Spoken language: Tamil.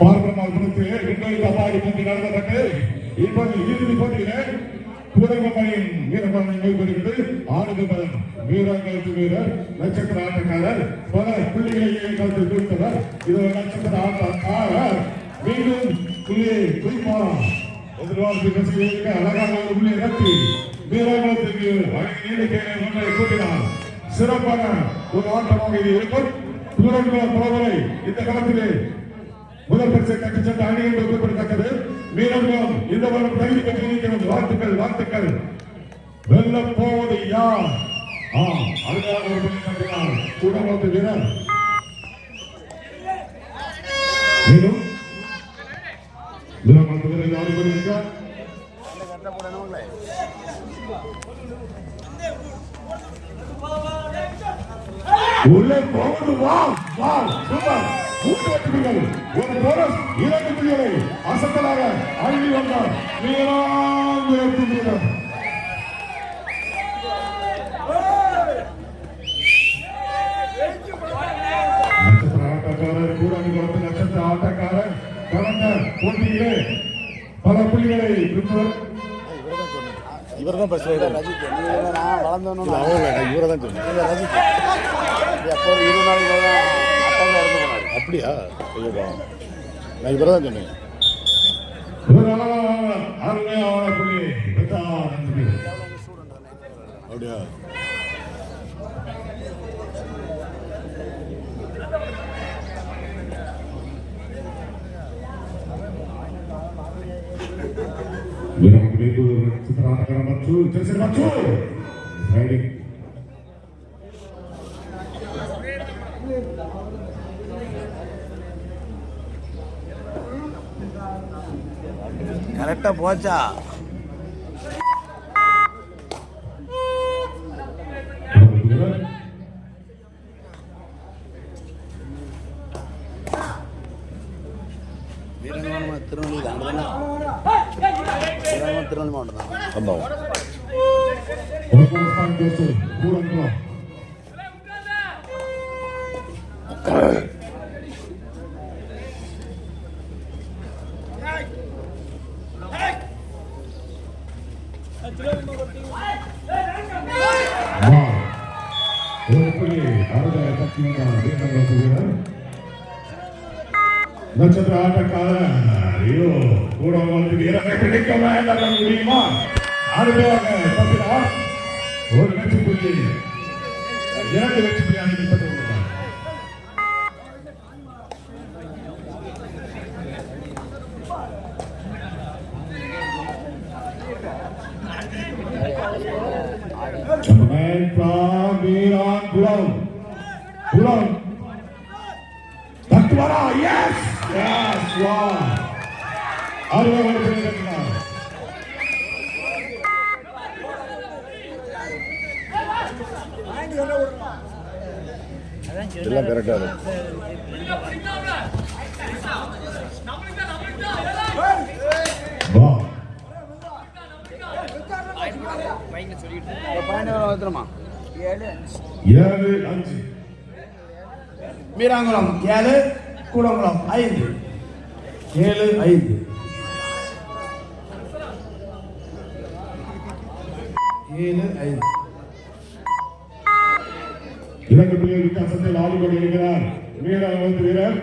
பார்ப்பனால் குறித்து இன்னொரு கபாடி போட்டி நடந்தப்பட்டு இப்போது இறுதி போட்டியிலே கூடங்கமணியின் வீரமரணை நோய்படுகிறது. ஆணுக்கு பலன் வீரர்களுக்கு வீரர் நட்சத்திர ஆட்டக்காரர் பல புள்ளிகளையே கருத்து கொடுத்தவர். இது ஒரு நட்சத்திர ஆட்டக்காரர் மீண்டும் புள்ளியை குறிப்பாராம் எதிர்பார்ப்பு கட்சிகளுக்கு அழகான ஒரு புள்ளியை நடத்தி வீரர்களுக்கு எண்ணிக்கையை ஒன்றை கூட்டினார். சிறப்பான ஒரு ஆட்டமாக இது இருக்கும். தூரங்குளம் புலவரை இந்த களத்திலே முதல் பரிசை கட்டி சென்ற அணி என்று குறிப்பிடத்தக்கது. வீரர்களும் இந்த வருடம் தகுதி பெற்று இருக்கிறது. வாழ்த்துக்கள் வாழ்த்துக்கள். வெல்ல போவது யார்? அருமையான ஒரு புள்ளி கட்டினார் குடமுத்து வீரர். மீண்டும் வீரமுத்து வீரர் யாரு வருகிறார்? உள்ளே போவது வா வா சூப்பர். ஒரு போனஸ் 2 புள்ளிகளை அசத்தலாக அள்ளி வந்தார் வீரமுத்து வீரர். நட்சத்திர ஆட்டக்காரர் கூடங்குளத்து நட்சத்திர ஆட்டக்காரர் கடந்த போட்டியிலே பல புள்ளிகளை பெற்றவர். இவர்தான் பிரச்சனை. இவரதான் சொன்னேன். அப்படியா? நான் இவரதான் சொன்னேன். அப்படியா? கரெக்டா போச்சா? திருநெல்வேலி மாவட்டம் தான். சம்பவம் நட்சத்திர ஆட்டக்காரர் கூட வீரரை பிடிக்க முடியுமா? அருமையாக தப்பினார். ஒரு வெற்றி புள்ளி 2 வெற்றி புள்ளி அளிக்கப்பட்டுள்ளது. Yes! Yes! Wow! அருமையான புள்ளி கட்டினார். எல்லாம் கரெக்டா இருக்கு. வீராங்குளம் 7, கூடங்குளம் 5. 7-5. 7-5. 2 புள்ளிகள் வித்தியாசத்தில் ஆடி கொண்டிருக்கிறார் வீராங்குளத்து வீரர்.